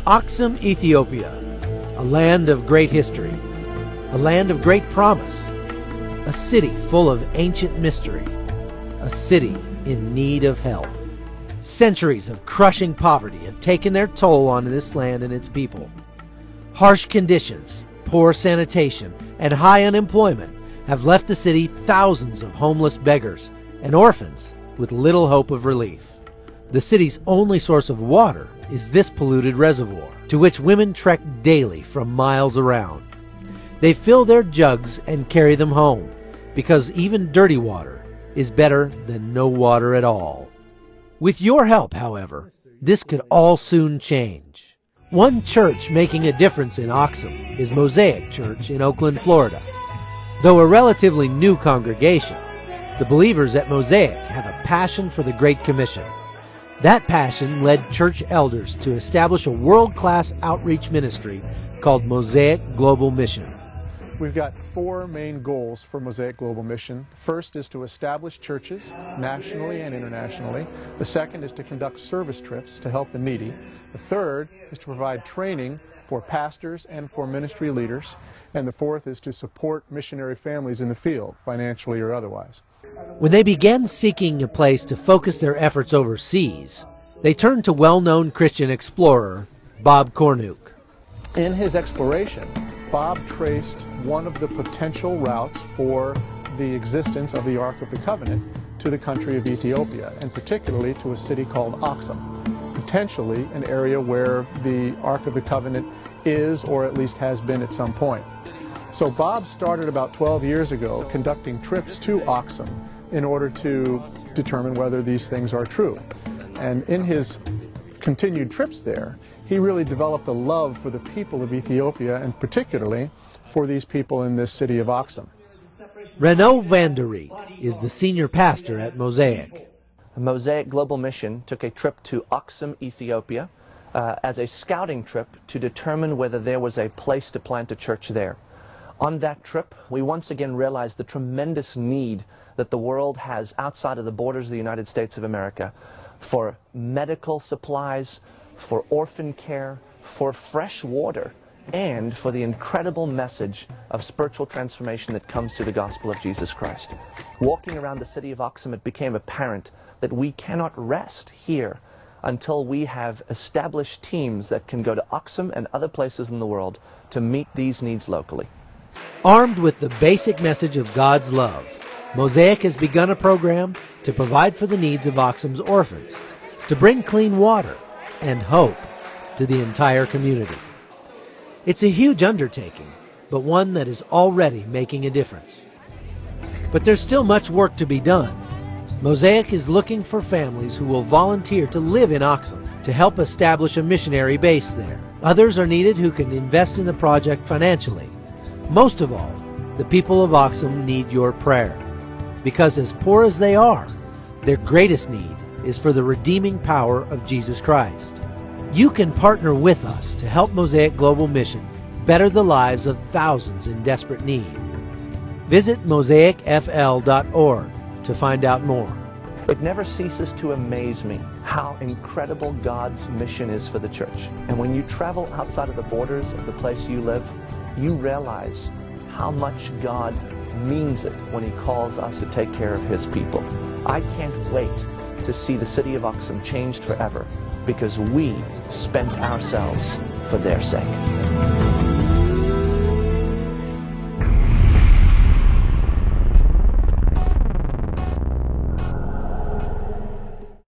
Axum, Ethiopia, a land of great history, a land of great promise, a city full of ancient mystery, a city in need of help. Centuries of crushing poverty have taken their toll on this land and its people. Harsh conditions, poor sanitation, and high unemployment have left the city thousands of homeless beggars and orphans with little hope of relief. The city's only source of water is this polluted reservoir, to which women trek daily from miles around. They fill their jugs and carry them home, because even dirty water is better than no water at all. With your help, however, this could all soon change. One church making a difference in Axum is Mosaic Church in Oakland, Florida. Though a relatively new congregation, the believers at Mosaic have a passion for the Great Commission. That passion led church elders to establish a world-class outreach ministry called Mosaic Global Mission. We've got four main goals for Mosaic Global Mission. The first is to establish churches nationally and internationally. The second is to conduct service trips to help the needy. The third is to provide training for pastors and for ministry leaders. And the fourth is to support missionary families in the field, financially or otherwise. When they began seeking a place to focus their efforts overseas, they turned to well-known Christian explorer Bob Cornuke. In his exploration, Bob traced one of the potential routes for the existence of the Ark of the Covenant to the country of Ethiopia, and particularly to a city called Axum, potentially an area where the Ark of the Covenant is, or at least has been at some point. So Bob started about 12 years ago conducting trips to Axum in order to determine whether these things are true. And in his continued trips there, he really developed a love for the people of Ethiopia, and particularly for these people in this city of Axum. Renaud Vanderriet is the senior pastor at Mosaic. The Mosaic Global Mission took a trip to Axum, Ethiopia, as a scouting trip to determine whether there was a place to plant a church there. On that trip, we once again realized the tremendous need that the world has outside of the borders of the United States of America for medical supplies, for orphan care, for fresh water, and for the incredible message of spiritual transformation that comes through the gospel of Jesus Christ. Walking around the city of Axum, it became apparent that we cannot rest here until we have established teams that can go to Axum and other places in the world to meet these needs locally. Armed with the basic message of God's love, Mosaic has begun a program to provide for the needs of Axum's orphans, to bring clean water and hope to the entire community. It's a huge undertaking, but one that is already making a difference. But there's still much work to be done. Mosaic is looking for families who will volunteer to live in Axum to help establish a missionary base there. Others are needed who can invest in the project financially. Most of all, the people of Axum need your prayer, because as poor as they are, their greatest need is for the redeeming power of Jesus Christ. You can partner with us to help Mosaic Global Mission better the lives of thousands in desperate need. Visit mosaicfl.org to find out more. It never ceases to amaze me how incredible God's mission is for the church. And when you travel outside of the borders of the place you live, you realize how much God means it when He calls us to take care of His people. I can't wait to see the city of Axum changed forever because we spent ourselves for their sake.